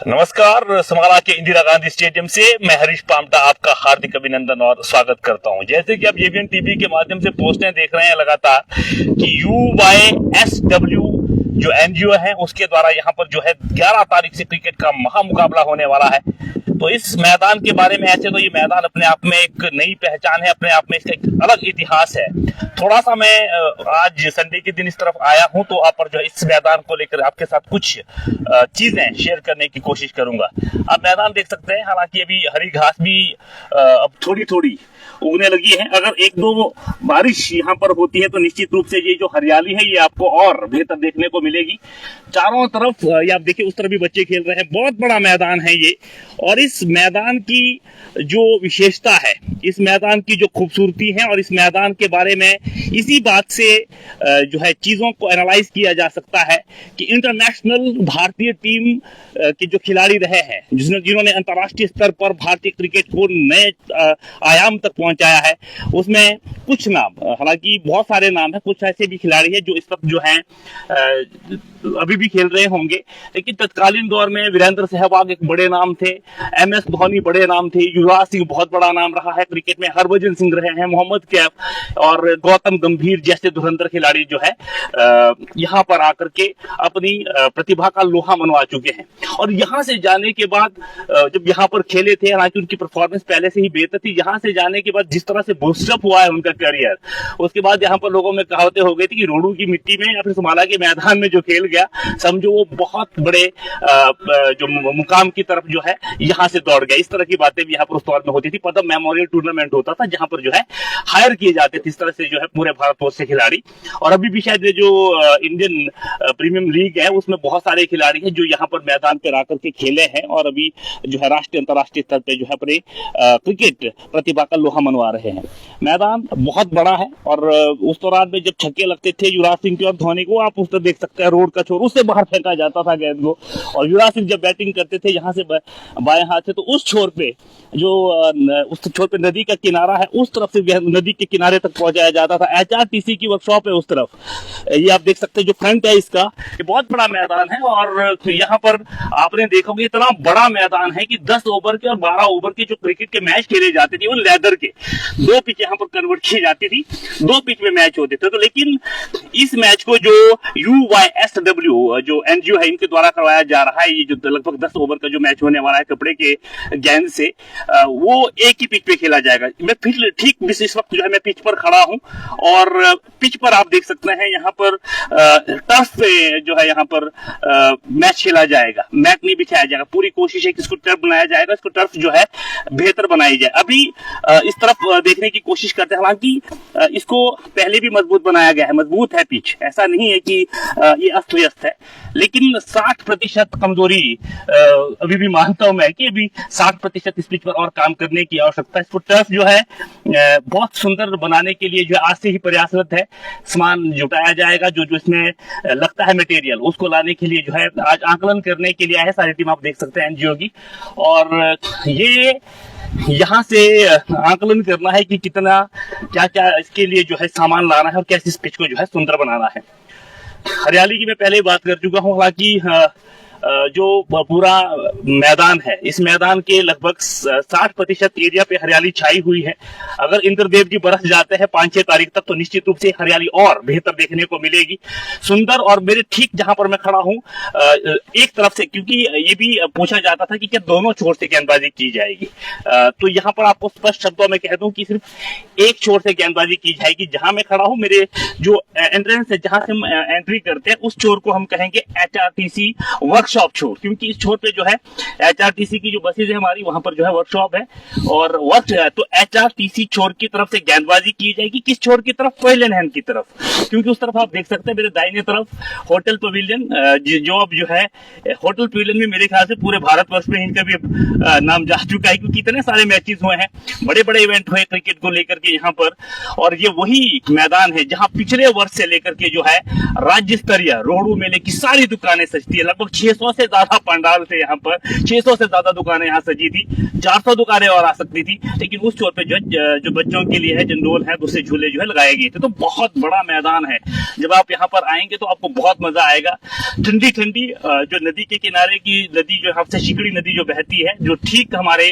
नमस्कार। समारा के इंदिरा गांधी स्टेडियम से मैं हरीश पामटा आपका हार्दिक अभिनंदन और स्वागत करता हूं। जैसे कि आप जेबीएन टीवी के माध्यम से पोस्टें देख रहे हैं लगातार कि UYSW जो एनजीओ है उसके द्वारा यहाँ पर जो है 11 तारीख से क्रिकेट का महामुकाबला होने वाला है। तो इस मैदान के बारे में ऐसे तो ये मैदान अपने आप में एक नई पहचान है, अपने आप में इसका एक अलग इतिहास है। थोड़ा सा मैं आज संडे के दिन इस तरफ आया हूं तो आप पर जो है इस मैदान को लेकर आपके साथ कुछ चीजें शेयर करने की कोशिश करूंगा। आप मैदान देख सकते हैं, हालांकि अभी हरी घास भी अब थोड़ी थोड़ी उगने लगी है। अगर एक दो बारिश यहाँ पर होती है तो निश्चित रूप से ये जो हरियाली है ये आपको और बेहतर देखने को मिलेगी। चारों तरफ ये आप देखिए, उस तरफ भी बच्चे खेल रहे हैं। बहुत बड़ा मैदान है ये, और इस मैदान की जो विशेषता है, इस मैदान की जो खूबसूरती है और इस मैदान के बारे में इसी बात से जो है चीजों को एनालाइज किया जा सकता है कि इंटरनेशनल भारतीय टीम के जो खिलाड़ी रहे हैं, जिन्होंने अंतर्राष्ट्रीय स्तर पर भारतीय क्रिकेट को नए आयाम तक पहुंचाया है, उसमें कुछ नाम, हालांकि बहुत सारे नाम हैं, कुछ ऐसे भी खिलाड़ी हैं जो इस वक्त जो हैं अभी भी खेल रहे होंगे, लेकिन तत्कालीन दौर में वीरेंद्र सहवाग एक बड़े नाम थे, MS धोनी बड़े नाम थे, युवराज सिंह बहुत बड़ा नाम रहा है क्रिकेट में, हरभजन सिंह रहे हैं, मोहम्मद कैफ और गौतम गंभीर जैसे धुरंधर खिलाड़ी जो है यहाँ पर आकर के अपनी प्रतिभा का लोहा मनवा चुके हैं। और यहाँ से जाने के बाद जब यहाँ पर खेले थे, हालांकि उनकी परफॉर्मेंस पहले से ही बेहतर थी, यहाँ से जाने के बाद जिस तरह से बूस्टअप हुआ है उनका करियर, उसके बाद यहाँ पर लोगों में कहावतें हो गई थी कि रोडू की मिट्टी में या फिर समाला के मैदान में जो खेल गया, समझो वो बहुत बड़े जो मुकाम की तरफ जो है यहाँ से दौड़ गया। इस तरह की बातें भी यहाँ पर उस दौर में होती थी। पदम मेमोरियल टूर्नामेंट होता था जहां पर जो है हायर किए जाते थे इस तरह से जो है पूरे भारतवर्ष से खिलाड़ी। और अभी भी शायद जो इंडियन प्रीमियम लीग है उसमें बहुत सारे खिलाड़ी हैं जो यहाँ पर मैदान पर आकर के खेले हैं और अभी जो है राष्ट्रीय अंतर्राष्ट्रीय स्तर पे जो है अपने क्रिकेट प्रतिभा का लोहा मनवा रहे हैं। मैदान बहुत बड़ा है और उस दौरान में जब छक्के लगते थे युवराज सिंह के और धोनी को, आप उस तरह देख सकते हैं रोड का छोर, उससे बाहर फेंका जाता था गेंद को। और युवराज सिंह जब बैटिंग करते थे यहाँ से बाएं हाथ से, तो उस छोर पे जो उस छोर पे नदी का किनारा है, उस तरफ से नदी के किनारे तक पहुंचाया जाता था। HRTC की वर्कशॉप है उस तरफ, ये आप देख सकते हैं जो फ्रंट है इसका, ये बहुत बड़ा मैदान है। और यहाँ पर आपने देखोगे इतना बड़ा मैदान है कि 10 ओवर के और 12 ओवर के जो क्रिकेट के मैच खेले जाते थे वो लेदर के 2 पिच यहाँ पर कन्वर्ट की जाती थी, 2 पिच में मैच होते थे। तो लेकिन इस मैच को जो UYSW जो एनजीओ है इनके द्वारा करवाया जा रहा है, ये जो लगभग 10 ओवर का जो मैच होने वाला है कपड़े के गेंद से, वो एक ही पिच पे खेला जाएगा। मैं फिर ठीक इस वक्त जो है मैं पिच पर खड़ा हूं और पिच पर आप देख सकते हैं यहाँ पर टर्फ पे जो है यहाँ पर मैच खेला जाएगा, मैट नहीं बिछाया जाएगा। पूरी कोशिश है कि इसको टर्फ बनाया जाएगा, इसको टर्फ जो है बेहतर बनाई जाए। अभी इस तरफ देखने की कोशिश करते हैं, हालांकि इसको पहले भी मजबूत बनाया गया है, मजबूत है पिच, ऐसा नहीं है कि ये अस्त व्यस्त है, लेकिन 60% कमजोरी अभी भी मानता हूं मैं कि अभी 60% इस पिच पर और काम करने की आवश्यकता है। इसको टर्फ जो है बहुत सुंदर बनाने के लिए जो आज से ही प्रयासरत है, सामान जुटाया जाएगा, जो जो इसमें लगता है मटेरियल, उसको लाने के लिए जो है आज आकलन करने के लिए आए सारी टीम, आप देख सकते हैं एनजीओ की। और ये यहाँ से आकलन करना है कि कितना क्या क्या इसके लिए जो है सामान लाना है और कैसे इस पिच को जो है सुंदर बनाना है। हरियाली की मैं पहले ही बात कर चुका हूँ, हालांकि जो पूरा मैदान है, इस मैदान के लगभग 60% एरिया पे हरियाली छाई हुई है। अगर इंद्रदेव जी बरस जाते हैं 5-6 तारीख तक तो निश्चित रूप से हरियाली और बेहतर देखने को मिलेगी, सुंदर। और मेरे ठीक जहां पर मैं खड़ा हूं एक तरफ से, क्योंकि ये भी पूछा जाता था कि क्या दोनों छोर से गेंदबाजी की जाएगी, तो यहाँ पर आपको स्पष्ट शब्दों में कह दूं कि सिर्फ एक छोर से गेंदबाजी की जाएगी। जहां मैं खड़ा हूं, मेरे जो एंट्रेंस है, जहां से हम एंट्री करते हैं, उस छोर को हम कहेंगे HRTC वर्कशॉप छोर, क्योंकि इस छोर पे जो है HRTC की जो बसेज है हमारी, वहां पर जो है वर्कशॉप है और वर्क है। तो HRTC छोर की तरफ से गेंदबाजी की जाएगी। किस छोर की तरफ? पवेलियन हैंड की तरफ, क्योंकि उस तरफ आप देख सकते हैं मेरे दाहिने तरफ होटल पवेलियन, जो अब जो है होटल पवेलियन में मेरे ख्याल से पूरे भारतवर्ष में इनका भी नाम जा चुका है, क्योंकि इतने सारे मैचेस हुए हैं, बड़े बड़े इवेंट हुए क्रिकेट को लेकर के यहाँ पर। और ये वही मैदान है जहां पिछले वर्ष से लेकर के जो है राज्य स्तरीय रोडू मेले की सारी दुकानें सजती है। लगभग 600 600 से ज्यादा पंडाल थे यहाँ पर, 600 से ज्यादा दुकानें यहाँ सजी थी, 400 दुकानें और आ सकती थी, लेकिन उस छोर पे जो बच्चों के लिए है, जनरोल है, दूसरे झूले जो है लगाए गए थे। तो बहुत बड़ा मैदान है, जब आप यहाँ पर आएंगे तो आपको बहुत मजा आएगा। ठंडी ठंडी जो नदी के किनारे की नदी जो हमसे शिकड़ी नदी जो बहती है, जो ठीक हमारे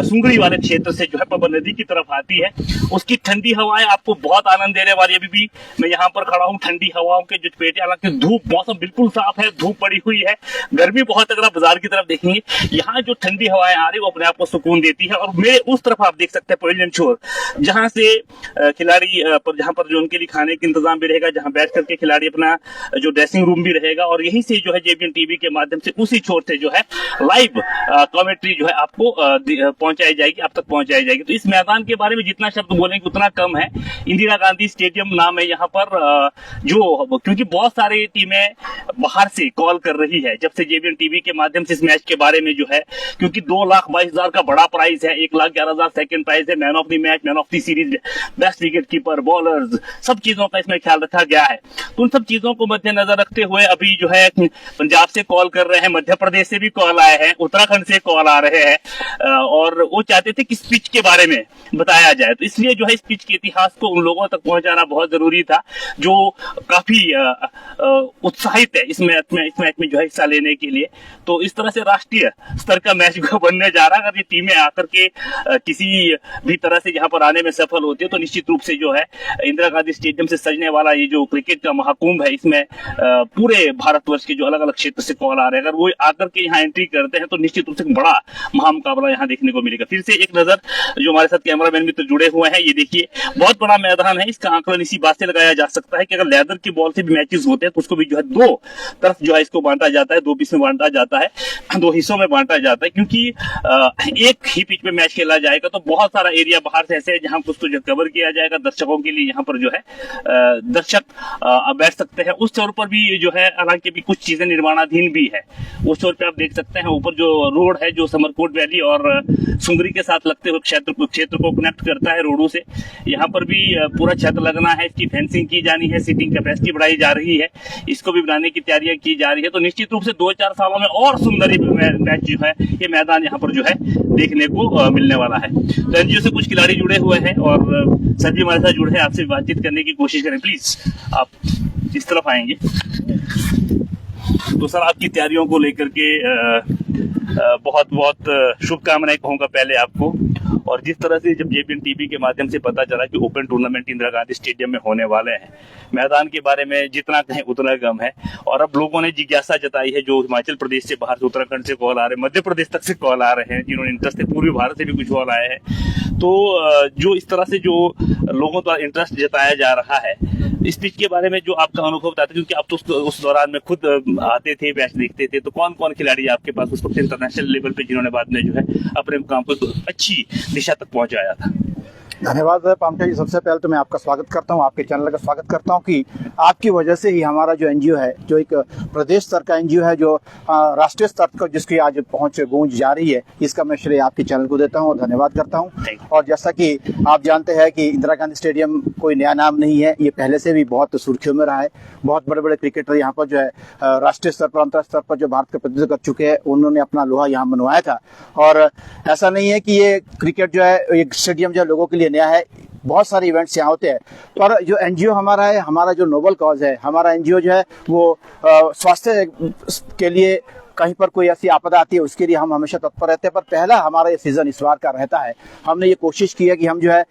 सुंगड़ी वाले क्षेत्र से जो है पवन नदी की तरफ आती है, उसकी ठंडी हवाएं आपको बहुत आनंद देने वाली। अभी भी मैं यहाँ पर खड़ा हूँ, ठंडी हवाओं के जो पेटे, हालांकि धूप, मौसम बिल्कुल साफ है, धूप पड़ी हुई है, गर्मी बहुत। अगर आप बाजार की तरफ देखेंगे, यहाँ जो ठंडी हवाएं आ रही है वो अपने आप को सुकून देती है। और मेरे उस तरफ आप देख सकते हैं पवेलियन शोर, जहां से खिलाड़ी जहां पर जो उनके लिए खाने का इंतजाम भी रहेगा, जहां बैठ करके खिलाड़ी अपना जो ड्रेसिंग रूम भी रहेगा, और यहीं से जो है जेबीएन टीवी के माध्यम से उसी छोर से जो है लाइव कमेंट्री जो है आपको पहुंचाई जाएगी, आप तक पहुंचाई जाएगी। तो इस मैदान के बारे में जितना शब्द बोलेंगे उतना कम है। इंदिरा गांधी स्टेडियम नाम है यहाँ पर, जो क्योंकि बहुत सारी टीमें बाहर से कॉल कर रही है जब से जेबीएन टीवी के माध्यम से इस मैच के बारे में जो है, क्योंकि 2,22,000 का बड़ा प्राइज है, 1,11,000 सेकंड प्राइज है, man of the match, man of the series, best wicket keeper, bowlers, सब चीजों का इसमें ख्याल रखा गया है। तो उन सब चीजों को मद्देनजर रखते हुए अभी जो है पंजाब से कॉल कर रहे हैं, मध्य प्रदेश से भी कॉल आए हैं, उत्तराखंड से कॉल आ रहे हैं, और वो चाहते थे कि इस पिच के बारे में बताया जाए। तो इसलिए जो है इस पिच के इतिहास को उन लोगों तक पहुंचाना बहुत जरूरी था, जो काफी उत्साहित है इस मैच में जो है हिस्सा लेने के लिए। तो इस तरह से राष्ट्रीय स्तर का मैच बनने जा रहा है। अगर ये टीमें आकर के किसी भी तरह से यहाँ पर आने में सफल होती है, तो निश्चित रूप से जो है इंदिरा गांधी स्टेडियम से सजने वाला ये जो क्रिकेट का महाकुंभ है, इसमें पूरे भारतवर्ष के जो अलग अलग क्षेत्र से कॉल आ रहे हैं, अगर वो आकर के यहाँ एंट्री करते हैं तो निश्चित रूप से बड़ा महामुकाबला यहाँ देखने को मिलेगा। फिर से एक नजर जो हमारे साथ कैमरामैन मित्र जुड़े हुए हैं, ये देखिए बहुत बड़ा मैदान है। इसका आंकलन इसी बात से लगाया जा सकता है कि अगर लेदर की बॉल से भी मैचेस होते हैं तो उसको भी जो है दो तरफ जो है इसको बांटा जाता है, दो पीस में बांटा जाता है, दो हिस्सों में बांटा जाता है, क्योंकि एक ही पिच पे मैच खेला जाएगा तो बहुत सारा एरिया बाहर से ऐसे है जहां उसको जो कवर किया जाएगा दर्शकों के लिए, यहाँ पर जो है दर्शक बैठ सकते हैं। उस तौर पर भी जो है, हालांकि भी कुछ चीजें निर्माणाधीन भी है, उस तौर पर आप देख सकते हैं ऊपर जो रोड है जो समरकोट वैली और सुंगरी के साथ लगते हुए क्षेत्र को कनेक्ट करता है रोडों से, यहाँ पर भी पूरा छत लगना है, इसकी फेंसिंग की जानी है, सीटिंग कैपेसिटी बढ़ाई जा रही है, इसको भी बनाने की तैयारियां की जा रही है। तो निश्चित रूप से 2-4 सालों में और सुंदर मैच जो है, ये मैदान यहाँ पर जो है देखने को मिलने वाला है। तो एनजीओ से कुछ खिलाड़ी जुड़े हुए हैं और सर भी हमारे साथ जुड़े हैं, आपसे बातचीत करने की कोशिश करें। प्लीज आप इस तरफ आएंगे। तो सर, आपकी तैयारियों को लेकर के बहुत बहुत शुभकामनाएं कहूंगा पहले आपको। और जिस तरह से जब जेबीएन टीवी के माध्यम से पता चला कि open tournament Indira Gandhi stadium में होने वाले हैं, मैदान के बारे में जितना कहें उतना कम है। और अब लोगों ने जिज्ञासा जताई है, जो हिमाचल प्रदेश से बाहर से, उत्तराखंड से कॉल आ रहे हैं, मध्य प्रदेश तक से कॉल आ रहे हैं, जिन्होंने इंटरेस्ट है, पूर्वी भारत से भी कुछ कॉल आए हैं। तो जो इस तरह से जो लोगों का इंटरेस्ट जताया जा रहा है इस पिच के बारे में, जो आपका अनुभव बताते, क्योंकि आप तो उस दौरान में खुद आते थे, मैच देखते थे, तो कौन कौन खिलाड़ी आपके पास उस वक्त इंटरनेशनल लेवल पे जिन्होंने बाद में जो है अपने मुकाम को अच्छी दिशा तक पहुंचाया था? धन्यवाद पामटा जी। सबसे पहले तो मैं आपका स्वागत करता हूं, आपके चैनल का स्वागत करता हूं कि आपकी वजह से ही हमारा जो एनजीओ है, जो एक प्रदेश स्तर का एनजीओ है, जो राष्ट्रीय स्तर पर जिसकी आज पहुंच गूंज जा रही है, इसका मैं श्रेय आपके चैनल को देता हूं और धन्यवाद करता हूं। और जैसा कि आप जानते हैं कि इंदिरा गांधी स्टेडियम कोई नया नाम नहीं है, ये पहले से भी बहुत सुर्खियों में रहा है। बहुत बड़े बड़े क्रिकेटर यहाँ पर जो है राष्ट्रीय स्तर पर, अंतर्राष्ट्रीय स्तर पर जो भारत का प्रतिनिधित्व कर चुके हैं, उन्होंने अपना लोहा यहाँ मनवाया था। और ऐसा नहीं है कि ये क्रिकेट जो है, एक स्टेडियम जो लोगों के लिए नया है, बहुत सारे इवेंट्स यहाँ होते हैं। पर जो एनजीओ हमारा है, हमारा जो नोबल कॉज है, हमारा एनजीओ जो है वो स्वास्थ्य के लिए कहीं पर कोई ऐसी आपदा आती है उसके लिए हम हमेशा तत्पर रहते हैं। पर पहला हमारा ये सीजन इस बार का रहता है, हमने ये कोशिश की है कि हम जो है,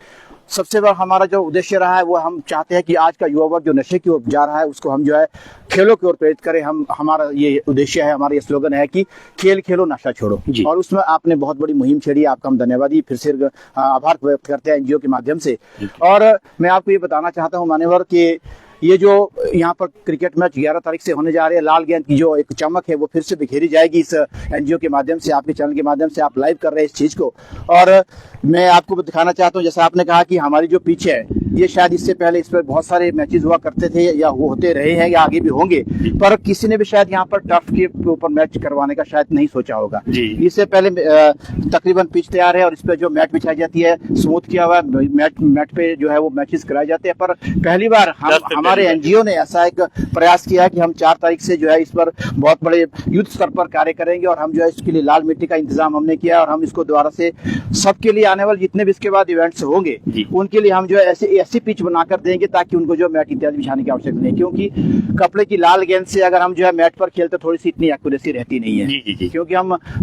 सबसे बड़ा हमारा जो उद्देश्य रहा है वो हम चाहते हैं कि आज का युवा वर्ग जो नशे की ओर जा रहा है उसको हम जो है खेलों की ओर प्रेरित करें। हमारा ये उद्देश्य है, हमारा ये स्लोगन है कि खेल खेलो नशा छोड़ो। और उसमें आपने बहुत बड़ी मुहिम छेड़ी, आपका हम धन्यवादी फिर से आभार व्यक्त करते हैं एनजीओ के माध्यम से। और मैं आपको ये बताना चाहता हूँ मान्यवर कि ये जो यहाँ पर क्रिकेट मैच 11 तारीख से होने जा रही है, लाल गेंद की जो एक चमक है वो फिर से बिखेरी जाएगी इस एनजीओ के माध्यम से, आपके चैनल के माध्यम से। आप लाइव कर रहे हैं इस चीज को। और मैं आपको दिखाना चाहता हूँ, जैसा आपने कहा कि हमारी जो पिच है ये शायद इससे पहले इस पर बहुत सारे मैचेस हुआ करते थे या होते रहे हैं या आगे भी होंगे, पर किसी ने भी शायद यहाँ पर टर्फ के ऊपर मैच करवाने का शायद नहीं सोचा होगा। इससे पहले तकरीबन पिच तैयार है और इस पर जो मैट बिछाई जाती है स्मूथ किया हुआ मैट पे जो है वो मैचेस कराए जाते हैं। पर पहली बार हमारे एनजीओ ने ऐसा एक प्रयास किया है कि हम 4 तारीख से जो है इस पर बहुत बड़े युद्ध स्तर पर कार्य करेंगे और हम जो है इसके लिए लाल मिट्टी का इंतजाम हमने किया और हम इसको दोबारा से सबके लिए आने वाले जितने भी इसके बाद इवेंट्स होंगे उनके लिए हम जो है ऐसी पिच बनाकर देंगे ताकि उनको जो मैट इत्यादि बिछाने की आवश्यकता नहीं, क्योंकि कपड़े की लाल गेंद से अगर हम जो है मैट पर खेलते थोड़ी सी इतनी एक्यूरेसी रहती नहीं है। क्योंकि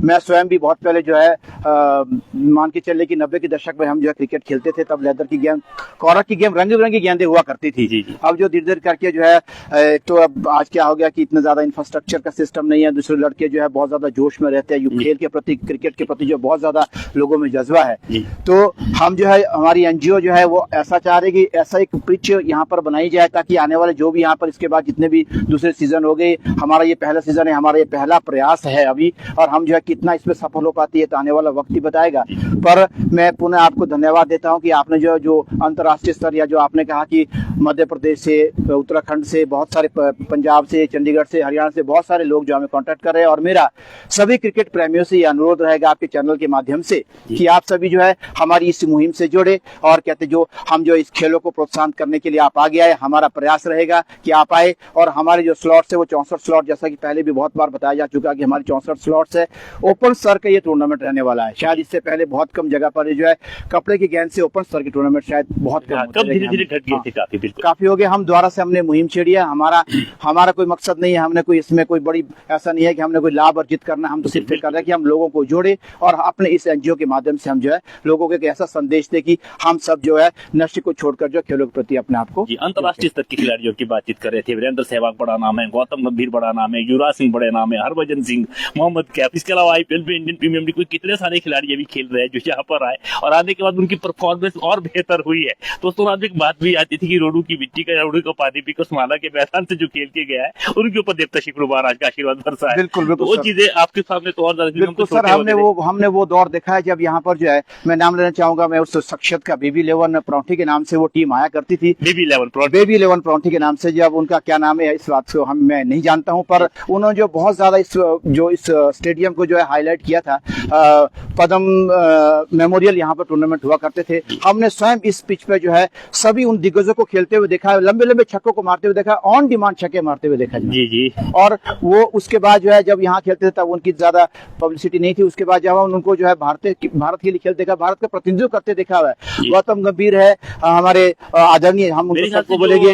मैं स्वयं भी बहुत पहले जो है मान के चले कि 90 के दशक में हम जो है क्रिकेट खेलते थे, तब लेदर की गेंद, कॉर्क की गेंद, रंग बिरंगी गेंदें हुआ करती थी। अब जो धीरे धीरे करके जो है तो अब आज क्या हो गया कि इतना ज्यादा इंफ्रास्ट्रक्चर का सिस्टम नहीं है, दूसरे लड़के जो है बहुत ज्यादा जोश में रहते हैं, खेल के प्रति, क्रिकेट के प्रति जो बहुत ज्यादा लोगों में जज्बा है। तो हम जो है हमारी एनजीओ जो है वो ऐसा चाह रही कि ऐसा एक पिच यहाँ पर बनाई जाए ताकि आने वाले जो भी यहाँ पर इसके बाद जितने भी दूसरे सीजन हो गए, हमारा ये पहला सीजन है, हमारा ये पहला प्रयास है अभी, और हम जो है कितना इसमें सफल हो पाती है तो आने वाला वक्त ही बताएगा। पर मैं पुनः आपको धन्यवाद देता हूँ कि आपने जो अंतर्राष्ट्रीय स्तर या जो आपने कहा कि मध्य प्रदेश से, उत्तराखंड से, बहुत सारे पंजाब से, चंडीगढ़ से, हरियाणा से बहुत सारे लोग जो हमें कांटेक्ट कर रहे हैं, और मेरा सभी क्रिकेट प्रेमियों से ये अनुरोध रहेगा आपके चैनल के माध्यम से कि आप सभी जो है हमारी इस मुहिम से जुड़े और कहते जो हम जो इस खेलों को प्रोत्साहन करने के लिए आप आगे आए। हमारा प्रयास रहेगा कि आप आए और हमारे जो स्लॉट्स है वो 64 स्लॉट, जैसा कि पहले भी बहुत बार बताया जा चुका कि हमारे 64 स्लॉट्स है। ओपन स्तर का ये टूर्नामेंट रहने वाला है। शायद इससे पहले बहुत कम जगह पर जो है कपड़े की गेंद से ओपन स्तर की टूर्नामेंट शायद बहुत कम, धीरे-धीरे घट गए थे, काफी हो गया। हम दोबारा से हमने मुहिम छेड़ी है। हमारा कोई मकसद नहीं है, हमने कोई इसमें कोई बड़ी ऐसा नहीं है कि हमने कोई लाभ अर्जित करना, हम तो सिर्फ कर रहे हैं कि हम लोगों को जोड़े और अपने इस एनजीओ के माध्यम से हम जो है लोगों को एक ऐसा संदेश दे कि हम सब जो है नशे को छोड़कर जो खेलों के प्रति अपने आप को। अंतर्राष्ट्रीय स्तर के खिलाड़ियों की बातचीत कर रहे थे। वीरेंद्र सहवाग बड़ा नाम है, गौतम गंभीर बड़ा नाम है, युवराज सिंह बड़े नाम है, हरभजन सिंह, मोहम्मद कैफ, इसके अलावा आईपीएल में, इंडियन प्रीमियर लीग, कितने सारे खिलाड़ी अभी खेल रहे हैं जो यहाँ पर आए और आने के बाद उनकी परफॉर्मेंस और बेहतर हुई है। तो उस दौरान एक बात भी आती थी कि रोडू की मिट्टी का, रोडू का पानी पीकर उस्माना के मैदान से जो खेल के गया है उनके ऊपर देवता शुक्रवार आज का आशीर्वाद बरसा है। बिल्कुल वो चीजें आपके सामने तो और बिल्कुल सर, हमने वो दौर देखा है जब यहाँ पर जो है, मैं नाम लेना चाहूंगा, मैं उस शख्सियत का बेबी 11 परोंठी के नाम से वो टीम आया करती थी, बेबी 11 परोंठी के नाम से। जब उनका क्या नाम है इस बात को मैं नहीं जानता हूँ, पर उन्होंने जो बहुत ज्यादा इस स्टेडियम को जो है हाईलाइट किया था। पद्म मेमोरियल यहाँ पर टूर्नामेंट हुआ करते थे, हमने स्वयं इस पिच पे जो है सभी उन दिग्गजों को खेलते हुए देखा, लंबे लंबे छक्कों को मारते हुए देखा, ऑन डिमांड छक्के मारते हुए देखा जी। और वो उसके बाद जो है जब यहाँ खेलते थे तब उनकी ज्यादा पब्लिसिटी नहीं थी। उसके बाद जब उनको जो है भारत के लिए खेलते देखा, भारत का प्रतिनिधित्व करते देखा हुआ है। गौतम गंभीर है हमारे आदरणीय, हम उनको सबको बोलेंगे,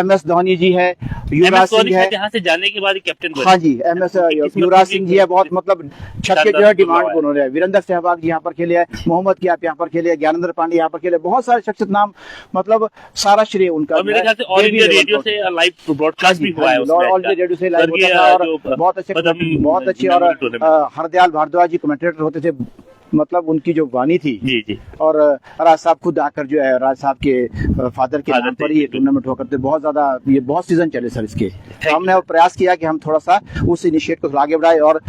MS धोनी जी है, युवराज सिंह है, यहाँ से जाने के बाद कैप्टन, हाँ जी, युवराज सिंह जी है, बहुत मतलब छक्के जो है डिमांड को उन्होंने। वीरेंद्र सहवाग जी यहाँ पर खेले है, मोहम्मद कैफ यहाँ पर खेले, ज्ञानेंद्र पांडे यहाँ पर खेले, बहुत सारे शख्सियत नाम, मतलब सारा श्रेय उनका। मेरे ख्याल से ऑल इंडिया रेडियो से लाइव ब्रॉडकास्ट भी हुआ है, ऑल इंडिया रेडियो से लाइव होता था और बहुत अच्छे और हरदयाल भारद्वाज जी कमेंटेटर होते थे। मतलब उनकी जो वाणी थी जी। और राज साहब खुद आकर जो है, राज साहब के फादर के नाम पर ही ये टूर्नामेंट हुआ करते, बहुत ज्यादा, ये बहुत सीजन चले सर इसके। हमने प्रयास किया कि हम थोड़ा सा उस इनिशिएटिव को आगे बढ़ाए और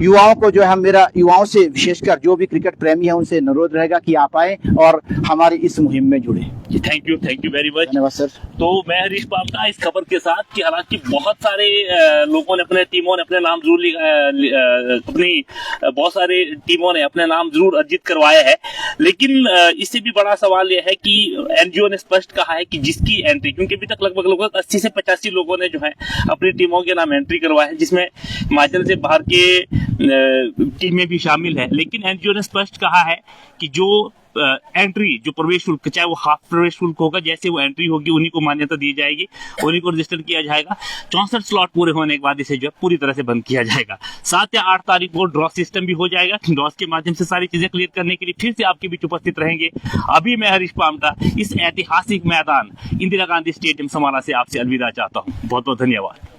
युवाओं को जो है, मेरा युवाओं से विशेषकर जो भी क्रिकेट प्रेमी है उनसे अनुरोध रहेगा कि आप आए और हमारी इस मुहिम में जुड़े। थैंक यू वेरी मच, धन्यवाद सर। तो मैं हरीश पामटा इस खबर के साथ कि हालांकि बहुत सारे लोगों ने, अपने टीमों ने अपने नाम बहुत सारे टीमों ने अपने नाम जरूर अर्जित करवाया है, लेकिन इससे भी बड़ा सवाल यह है कि एनजीओ ने स्पष्ट कहा है कि जिसकी एंट्री, क्योंकि अभी तक लगभग 80 से 85 लोगों ने जो है अपनी टीमों के नाम एंट्री करवाया है, जिसमें हिमाचल से बाहर के टीमें भी शामिल है, लेकिन एनजीओ ने स्पष्ट कहा है कि जो एंट्री, जो प्रवेश शुल्क, चाहे वो हाफ प्रवेश शुल्क होगा, जैसे वो एंट्री होगी उन्हीं को मान्यता दी जाएगी, उन्हीं को रजिस्टर किया जाएगा। 64 स्लॉट पूरे होने के बाद इसे जो है पूरी तरह से बंद किया जाएगा। 7 या 8 तारीख को ड्रॉ सिस्टम भी हो जाएगा। ड्रॉ के माध्यम से सारी चीजें क्लियर करने के लिए फिर से आपके बीच उपस्थित रहेंगे। अभी मैं हरीश पामटा इस ऐतिहासिक मैदान इंदिरा गांधी स्टेडियम समाला से आपसे अलविदा चाहता हूँ। बहुत बहुत धन्यवाद।